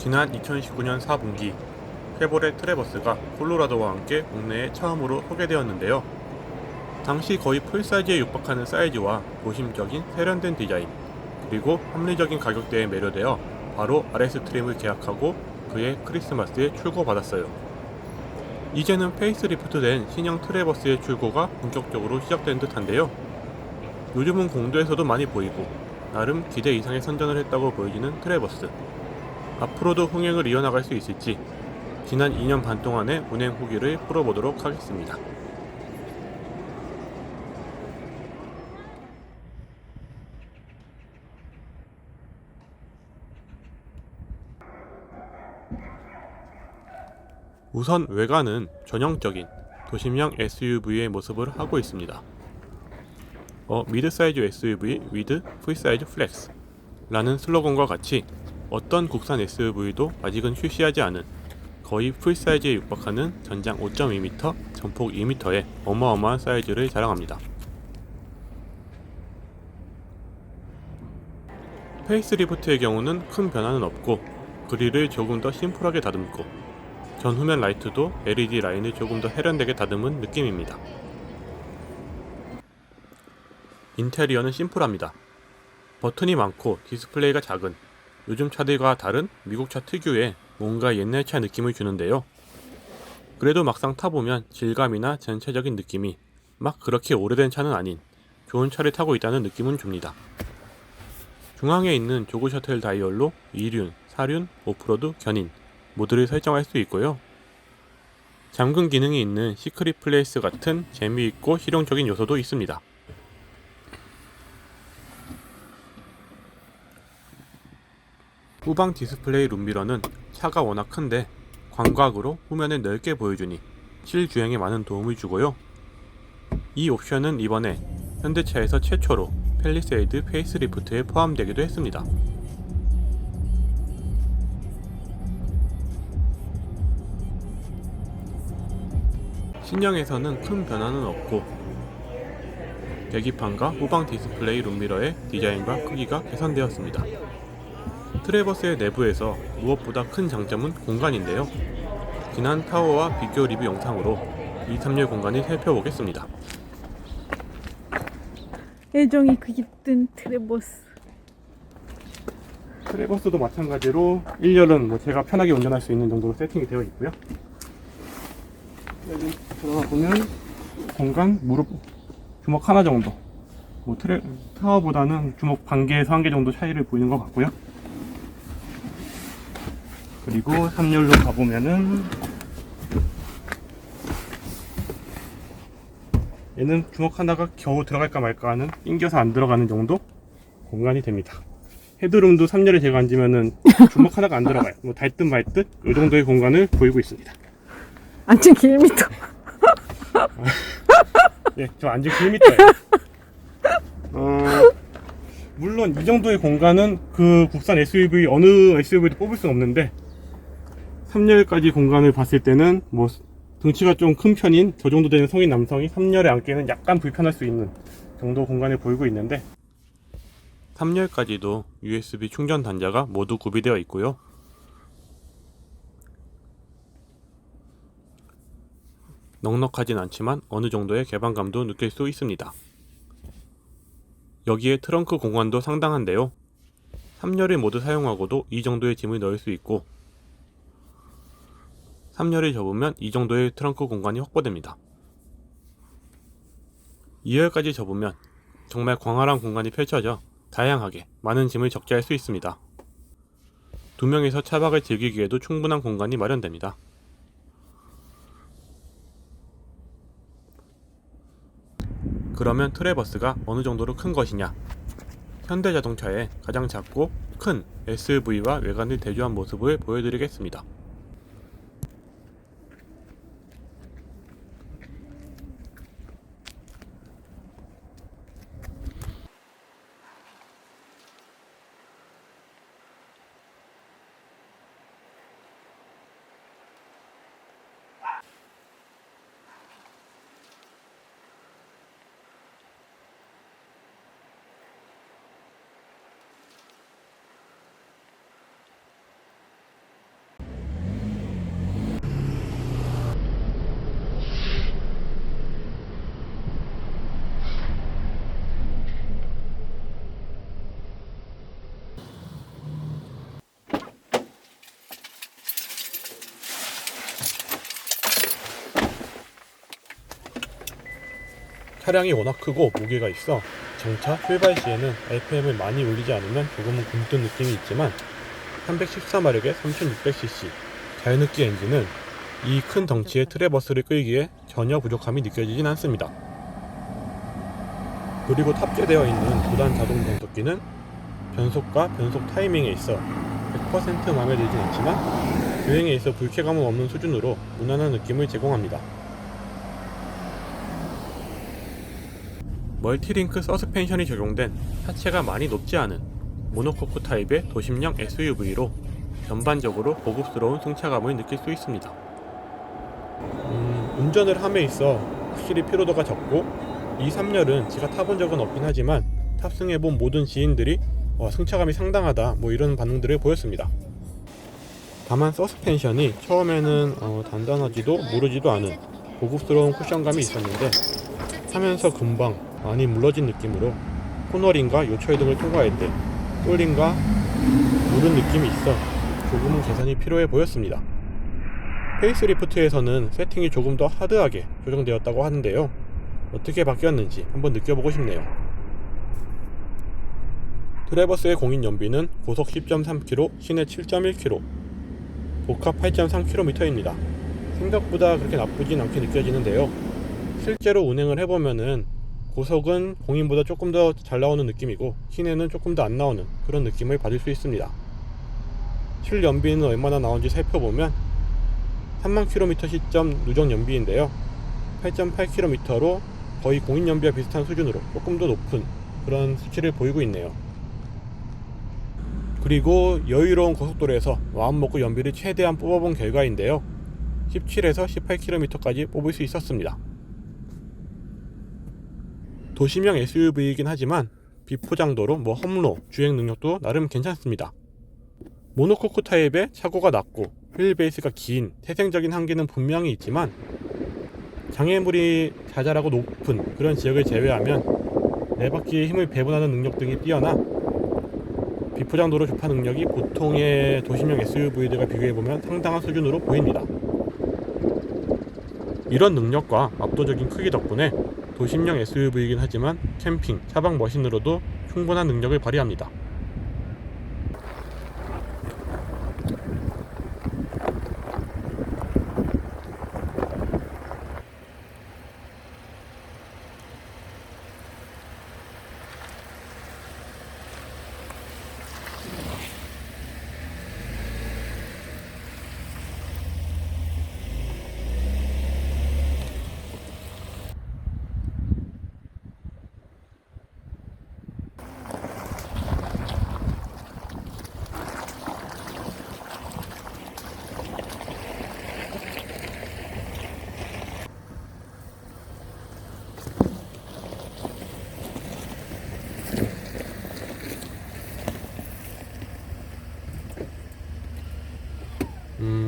지난 2019년 4분기 쉐보레 트래버스가 콜로라도와 함께 국내에 처음으로 소개되었는데요. 당시 거의 풀사이즈에 육박하는 사이즈와 도심적인 세련된 디자인, 그리고 합리적인 가격대에 매료되어 바로 RS 트림을 계약하고 그해 크리스마스에 출고받았어요. 이제는 페이스리프트된 신형 트래버스의 출고가 본격적으로 시작된 듯한데요. 요즘은 공도에서도 많이 보이고 나름 기대 이상의 선전을 했다고 보여지는 트래버스. 앞으로도 흥행을 이어나갈 수 있을지 지난 2년 반 동안의 운행 후기를 풀어보도록 하겠습니다. 우선 외관은 전형적인 도심형 SUV의 모습을 하고 있습니다. 미드사이즈 SUV with 풀사이즈 플렉스 라는 슬로건과 같이 어떤 국산 SUV도 아직은 출시하지 않은 거의 풀사이즈에 육박하는 전장 5.2m, 전폭 2m의 어마어마한 사이즈를 자랑합니다. 페이스리프트의 경우는 큰 변화는 없고 그릴을 조금 더 심플하게 다듬고 전후면 라이트도 LED 라인을 조금 더 세련되게 다듬은 느낌입니다. 인테리어는 심플합니다. 버튼이 많고 디스플레이가 작은 요즘 차들과 다른 미국 차 특유의 뭔가 옛날 차 느낌을 주는데요. 그래도 막상 타보면 질감이나 전체적인 느낌이 막 그렇게 오래된 차는 아닌 좋은 차를 타고 있다는 느낌은 줍니다. 중앙에 있는 조그 셔틀 다이얼로 2륜, 4륜, 오프로드, 견인 모드를 설정할 수 있고요. 잠금 기능이 있는 시크릿 플레이스 같은 재미있고 실용적인 요소도 있습니다. 후방 디스플레이 룸미러는 차가 워낙 큰데 광각으로 후면을 넓게 보여주니 실주행에 많은 도움을 주고요. 이 옵션은 이번에 현대차에서 최초로 팰리세이드 페이스리프트에 포함되기도 했습니다. 신형에서는 큰 변화는 없고 계기판과 후방 디스플레이 룸미러의 디자인과 크기가 개선되었습니다. 트래버스의 내부에서 무엇보다 큰 장점은 공간인데요. 지난 타워와 비교 리뷰 영상으로 2, 3열 공간을 살펴보겠습니다. 애정이 깃든 트래버스. 트래버스도 마찬가지로 1열은 제가 편하게 운전할 수 있는 정도로 세팅이 되어 있고요. 여기 들어가 보면 공간 무릎 주먹 하나 정도, 타워보다는 주먹 반 개에서 한 개 정도 차이를 보이는 것 같고요. 그리고 3열로 가보면은 얘는 주먹 하나가 겨우 들어갈까 말까 하는, 낑겨서 안 들어가는 정도 공간이 됩니다. 헤드룸도 3열에 제가 앉으면은 주먹 하나가 안 들어가요. 달 듯 말 듯 이 정도의 공간을 보이고 있습니다. 앉은 길미터. 네, 저 앉은 1m예요. 물론 이 정도의 공간은 그 국산 SUV 어느 SUV도 뽑을 수는 없는데 3열까지 공간을 봤을 때는 등치가 좀 큰 편인 저 정도 되는 성인 남성이 3열에 앉기에는 약간 불편할 수 있는 정도 공간을 보이고 있는데 3열까지도 USB 충전 단자가 모두 구비되어 있고요. 넉넉하진 않지만 어느 정도의 개방감도 느낄 수 있습니다. 여기에 트렁크 공간도 상당한데요. 3열을 모두 사용하고도 이 정도의 짐을 넣을 수 있고 3열을 접으면 이 정도의 트렁크 공간이 확보됩니다. 2열까지 접으면 정말 광활한 공간이 펼쳐져 다양하게 많은 짐을 적재할 수 있습니다. 2명이서 차박을 즐기기에도 충분한 공간이 마련됩니다. 그러면 트래버스가 어느 정도로 큰 것이냐? 현대자동차의 가장 작고 큰 SUV와 외관을 대조한 모습을 보여드리겠습니다. 차량이 워낙 크고 무게가 있어 정차 출발 시에는 RPM을 많이 올리지 않으면 조금은 굼뜬 느낌이 있지만 314마력의 3600cc 자연흡기 엔진은 이 큰 덩치의 트레버스를 끌기에 전혀 부족함이 느껴지진 않습니다. 그리고 탑재되어 있는 2단 자동 변속기는 변속과 변속 타이밍에 있어 100% 마음에 들진 않지만 주행에 있어 불쾌감은 없는 수준으로 무난한 느낌을 제공합니다. 멀티링크 서스펜션이 적용된 하체가 많이 높지 않은 모노코크 타입의 도심형 SUV로 전반적으로 고급스러운 승차감을 느낄 수 있습니다. 운전을 함에 있어 확실히 피로도가 적고 이 3열은 제가 타본 적은 없긴 하지만 탑승해본 모든 지인들이 승차감이 상당하다 이런 반응들을 보였습니다. 다만 서스펜션이 처음에는 단단하지도 무르지도 않은 고급스러운 쿠션감이 있었는데 타면서 금방 많이 물러진 느낌으로 코너링과 요철 등을 통과할 때 똘링과 무른 느낌이 있어 조금은 개선이 필요해 보였습니다. 페이스리프트에서는 세팅이 조금 더 하드하게 조정되었다고 하는데요. 어떻게 바뀌었는지 한번 느껴보고 싶네요. 트레버스의 공인 연비는 고속 10.3km, 시내 7.1km, 복합 8.3km입니다. 생각보다 그렇게 나쁘진 않게 느껴지는데요. 실제로 운행을 해보면은 고속은 공인보다 조금 더 잘 나오는 느낌이고 시내는 조금 더 안 나오는 그런 느낌을 받을 수 있습니다. 실연비는 얼마나 나온지 살펴보면 3만 km 시점 누적 연비인데요. 8.8km로 거의 공인 연비와 비슷한 수준으로 조금 더 높은 그런 수치를 보이고 있네요. 그리고 여유로운 고속도로에서 마음먹고 연비를 최대한 뽑아본 결과인데요. 17에서 18km까지 뽑을 수 있었습니다. 도심형 SUV이긴 하지만 비포장도로 험로, 주행 능력도 나름 괜찮습니다. 모노코크 타입의 차고가 낮고 휠베이스가 긴 태생적인 한계는 분명히 있지만 장애물이 자잘하고 높은 그런 지역을 제외하면 네 바퀴의 힘을 배분하는 능력 등이 뛰어나 비포장도로 주파 능력이 보통의 도심형 SUV들과 비교해보면 상당한 수준으로 보입니다. 이런 능력과 압도적인 크기 덕분에 도심형 SUV이긴 하지만 캠핑, 차박 머신으로도 충분한 능력을 발휘합니다.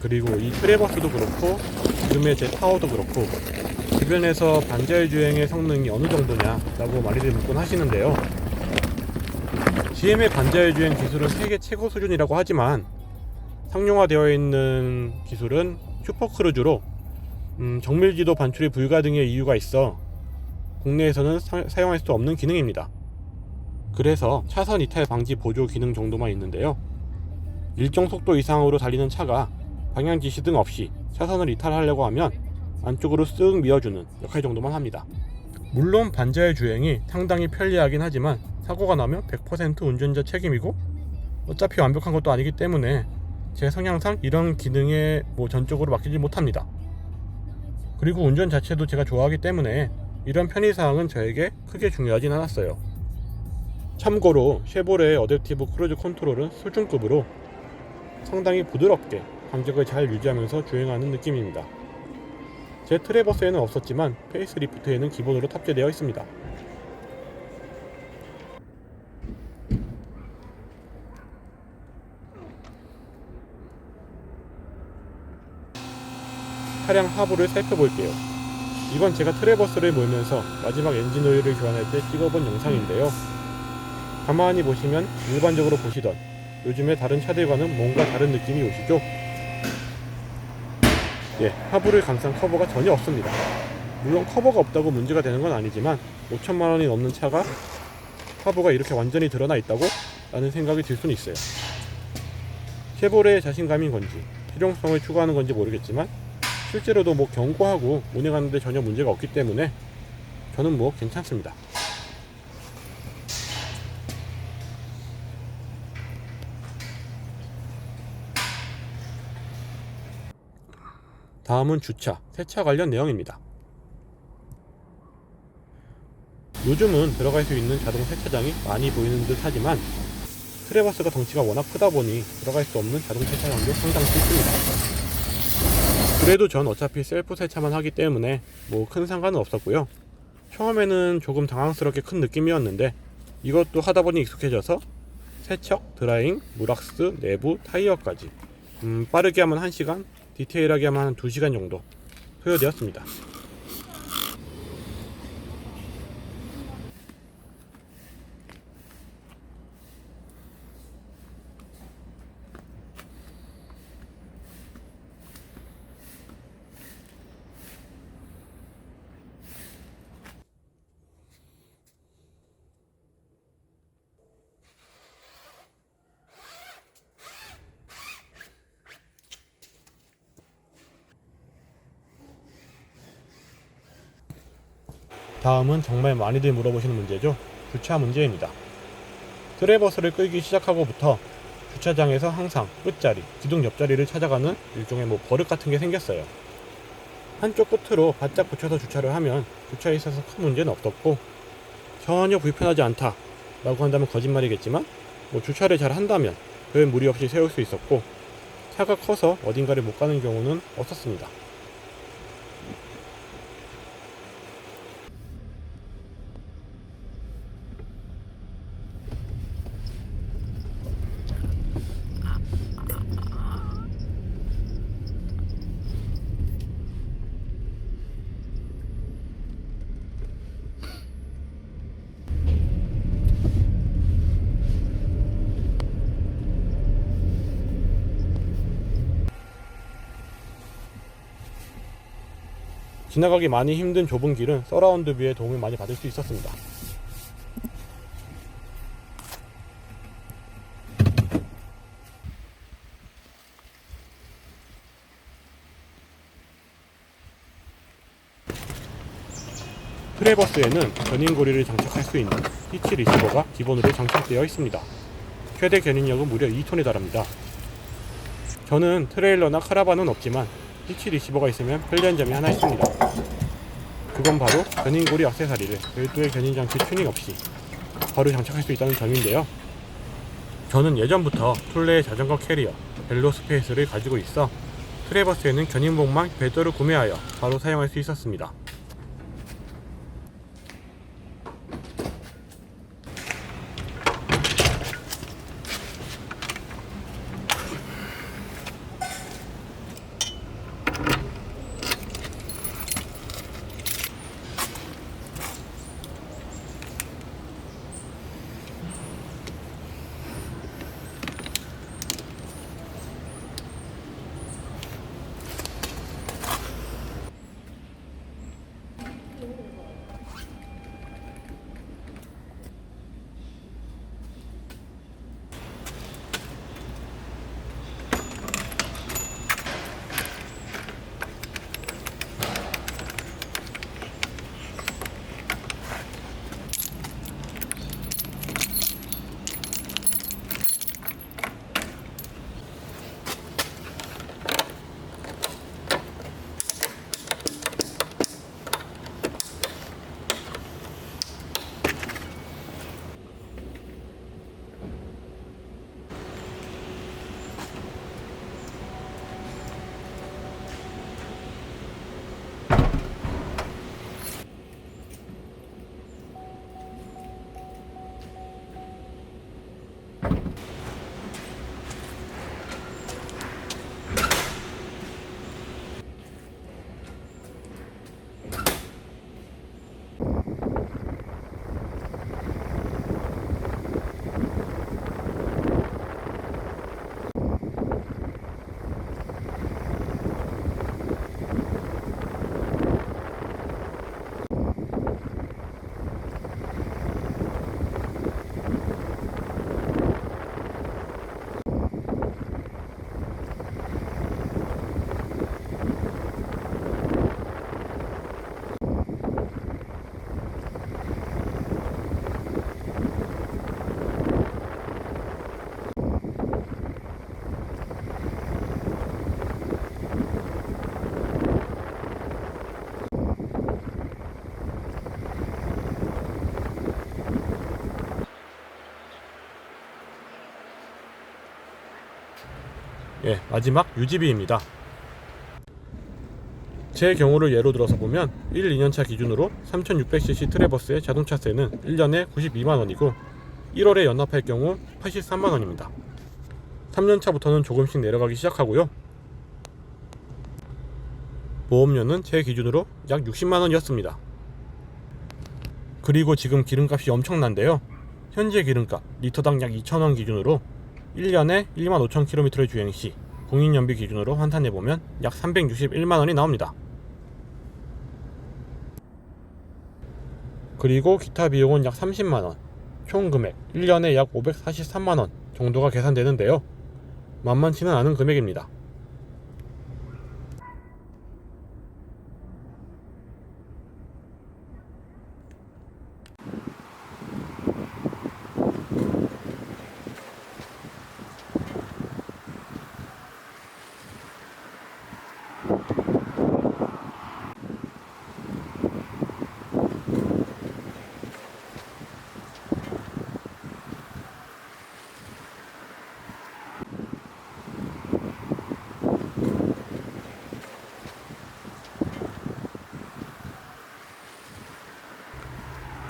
그리고 이 트레버스도 그렇고 지금의 제 타워도 그렇고 주변에서 반자율 주행의 성능이 어느 정도냐 라고 많이들 묻곤 하시는데요. GM의 반자율 주행 기술은 세계 최고 수준이라고 하지만 상용화되어 있는 기술은 슈퍼크루즈로 정밀지도 반출이 불가능의 이유가 있어 국내에서는 사용할 수 없는 기능입니다. 그래서 차선 이탈 방지 보조 기능 정도만 있는데요. 일정 속도 이상으로 달리는 차가 방향 지시 등 없이 차선을 이탈하려고 하면 안쪽으로 쓱 밀어주는 역할 정도만 합니다. 물론 반자율 주행이 상당히 편리하긴 하지만 사고가 나면 100% 운전자 책임이고 어차피 완벽한 것도 아니기 때문에 제 성향상 이런 기능에 전적으로 맡기지 못합니다. 그리고 운전 자체도 제가 좋아하기 때문에 이런 편의사항은 저에게 크게 중요하진 않았어요. 참고로 쉐보레의 어댑티브 크루즈 컨트롤은 수준급으로 상당히 부드럽게 간격을 잘 유지하면서 주행하는 느낌입니다. 제 트레버스에는 없었지만 페이스리프트에는 기본으로 탑재되어 있습니다. 차량 하부를 살펴볼게요. 이건 제가 트레버스를 몰면서 마지막 엔진 오일을 교환할 때 찍어본 영상인데요. 가만히 보시면 일반적으로 보시던 요즘에 다른 차들과는 뭔가 다른 느낌이 오시죠? 하부를 감싼 커버가 전혀 없습니다. 물론 커버가 없다고 문제가 되는 건 아니지만 5천만 원이 넘는 차가 커버가 이렇게 완전히 드러나 있다고? 라는 생각이 들 수는 있어요. 쉐보레의 자신감인 건지 실용성을 추구하는 건지 모르겠지만 실제로도 뭐 경고하고 운행하는데 전혀 문제가 없기 때문에 저는 뭐 괜찮습니다. 다음은 주차, 세차 관련 내용입니다. 요즘은 들어갈 수 있는 자동 세차장이 많이 보이는 듯 하지만 트래버스가 덩치가 워낙 크다 보니 들어갈 수 없는 자동 세차장도 상당수 있습니다. 그래도 전 어차피 셀프 세차만 하기 때문에 뭐 큰 상관은 없었고요. 처음에는 조금 당황스럽게 큰 느낌이었는데 이것도 하다 보니 익숙해져서 세척, 드라잉, 물왁스, 내부, 타이어까지 빠르게 하면 1시간, 디테일하게 하면 한 2시간 정도 소요되었습니다. 다음은 정말 많이들 물어보시는 문제죠. 주차 문제입니다. 트래버스를 끌기 시작하고부터 주차장에서 항상 끝자리, 기둥 옆자리를 찾아가는 일종의 뭐 버릇 같은 게 생겼어요. 한쪽 끝으로 바짝 붙여서 주차를 하면 주차에 있어서 큰 문제는 없었고 전혀 불편하지 않다 라고 한다면 거짓말이겠지만 뭐 주차를 잘 한다면 별 무리 없이 세울 수 있었고 차가 커서 어딘가를 못 가는 경우는 없었습니다. 지나가기 많이 힘든 좁은 길은 서라운드 뷰의 도움을 많이 받을 수 있었습니다. 트래버스에는 견인고리를 장착할 수 있는 히치 리시버가 기본으로 장착되어 있습니다. 최대 견인력은 무려 2톤에 달합니다. 저는 트레일러나 카라반은 없지만 히치 리시버가 있으면 편리한 점이 하나 있습니다. 그건 바로 견인고리 액세서리를 별도의 견인장치 튜닝 없이 바로 장착할 수 있다는 점인데요. 저는 예전부터 툴레의 자전거 캐리어 벨로스페이스를 가지고 있어 트래버스에는 견인봉만 별도로 구매하여 바로 사용할 수 있었습니다. 마지막 유지비입니다. 제 경우를 예로 들어서 보면 1, 2년차 기준으로 3600cc 트래버스의 자동차세는 1년에 92만원이고 1월에 연납할 경우 83만원입니다. 3년차부터는 조금씩 내려가기 시작하고요. 보험료는 제 기준으로 약 60만원이었습니다. 그리고 지금 기름값이 엄청난데요. 현재 기름값 리터당 약 2,000원 기준으로 1년에 15,000km를 주행시 공인연비 기준으로 환산해보면 약 361만원이 나옵니다. 그리고 기타 비용은 약 30만원, 총 금액 1년에 약 543만원 정도가 계산되는데요. 만만치는 않은 금액입니다.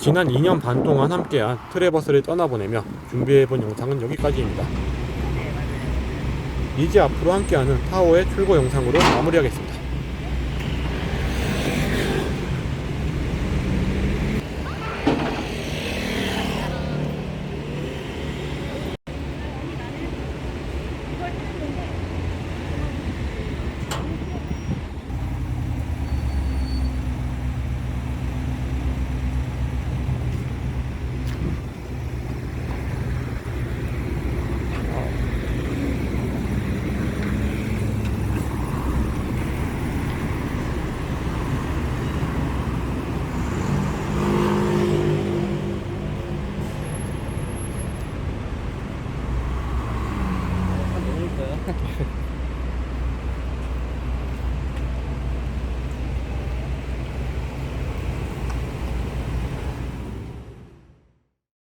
지난 2년 반 동안 함께한 트래버스를 떠나보내며 준비해본 영상은 여기까지입니다. 이제 앞으로 함께하는 타워의 출고 영상으로 마무리하겠습니다.